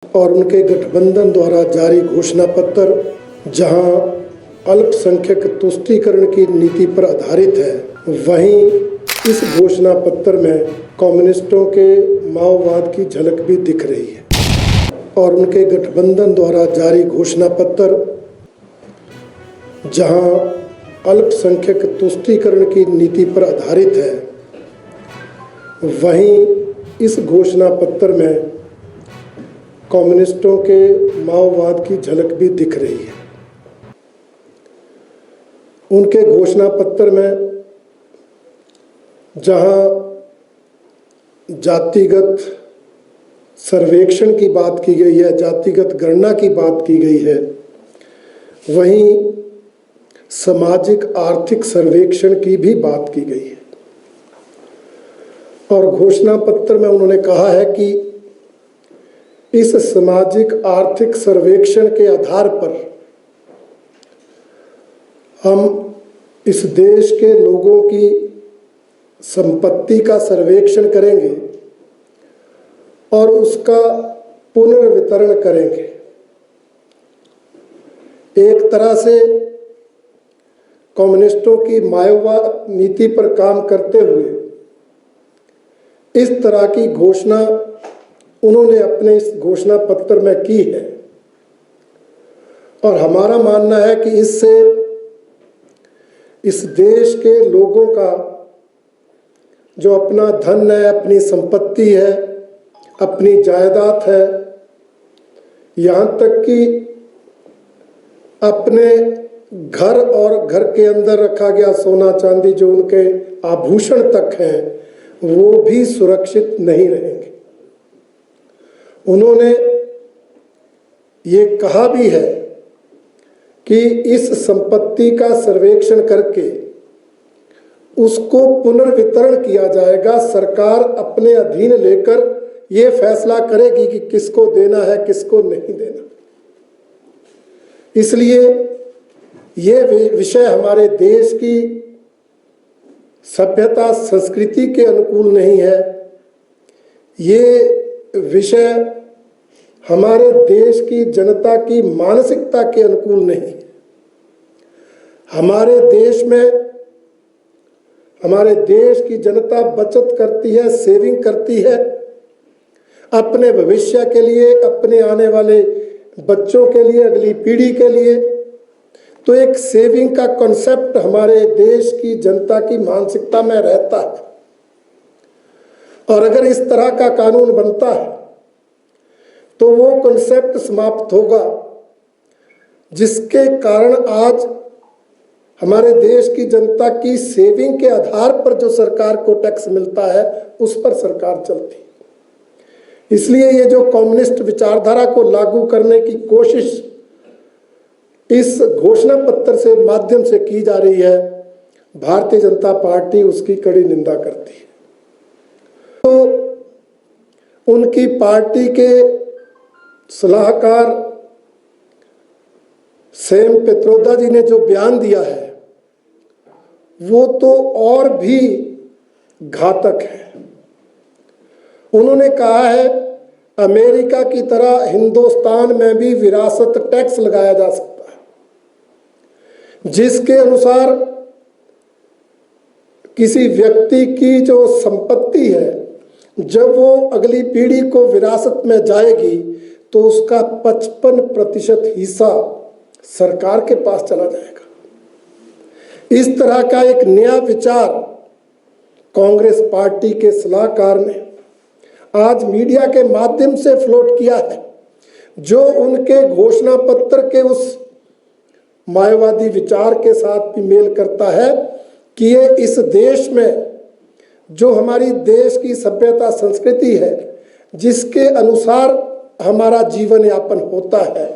और उनके गठबंधन द्वारा जारी घोषणा पत्र जहां अल्पसंख्यक तुष्टीकरण की नीति पर आधारित है, वहीं इस घोषणा पत्र में कम्युनिस्टों के माओवाद की झलक भी दिख रही है। और उनके गठबंधन द्वारा जारी घोषणा पत्र जहां अल्पसंख्यक तुष्टीकरण की नीति पर आधारित है, वहीं इस घोषणा पत्र में कम्युनिस्टों के माओवाद की झलक भी दिख रही है। उनके घोषणा पत्र में जहां जातिगत सर्वेक्षण की बात की गई है, जातिगत गणना की बात की गई है, वहीं सामाजिक आर्थिक सर्वेक्षण की भी बात की गई है। और घोषणा पत्र में उन्होंने कहा है कि इस सामाजिक आर्थिक सर्वेक्षण के आधार पर हम इस देश के लोगों की संपत्ति का सर्वेक्षण करेंगे और उसका पुनर्वितरण करेंगे। एक तरह से कम्युनिस्टों की माओवाद नीति पर काम करते हुए इस तरह की घोषणा उन्होंने अपने इस घोषणा पत्र में की है। और हमारा मानना है कि इससे इस देश के लोगों का जो अपना धन है, अपनी संपत्ति है, अपनी जायदाद है, यहाँ तक कि अपने घर और घर के अंदर रखा गया सोना चांदी, जो उनके आभूषण तक हैं, वो भी सुरक्षित नहीं रहेंगे। उन्होंने ये कहा भी है कि इस संपत्ति का सर्वेक्षण करके उसको पुनर्वितरण किया जाएगा। सरकार अपने अधीन लेकर ये फैसला करेगी कि किसको देना है, किसको नहीं देना। इसलिए ये विषय हमारे देश की सभ्यता संस्कृति के अनुकूल नहीं है। ये विषय हमारे देश की जनता की मानसिकता के अनुकूल नहीं है। हमारे देश की जनता बचत करती है, सेविंग करती है अपने भविष्य के लिए, अपने आने वाले बच्चों के लिए, अगली पीढ़ी के लिए। तो एक सेविंग का कॉन्सेप्ट हमारे देश की जनता की मानसिकता में रहता है। और अगर इस तरह का कानून बनता है तो वो कॉन्सेप्ट समाप्त होगा, जिसके कारण आज हमारे देश की जनता की सेविंग के आधार पर जो सरकार को टैक्स मिलता है, उस पर सरकार चलती है। इसलिए ये जो कम्युनिस्ट विचारधारा को लागू करने की कोशिश इस घोषणा पत्र से माध्यम से की जा रही है, भारतीय जनता पार्टी उसकी कड़ी निंदा करती है। तो उनकी पार्टी के सलाहकार सैम पित्रोदा जी ने जो बयान दिया है, वो तो और भी घातक है। उन्होंने कहा है अमेरिका की तरह हिंदुस्तान में भी विरासत टैक्स लगाया जा सकता है, जिसके अनुसार किसी व्यक्ति की जो संपत्ति है, जब वो अगली पीढ़ी को विरासत में जाएगी तो उसका 55% हिस्सा सरकार के पास चला जाएगा। इस तरह का एक नया विचार कांग्रेस पार्टी के सलाहकार ने आज मीडिया के माध्यम से फ्लोट किया है, जो उनके घोषणा पत्र के उस माओवादी विचार के साथ भी मेल करता है कि ये इस देश में जो हमारी देश की सभ्यता संस्कृति है, जिसके अनुसार हमारा जीवन यापन होता है,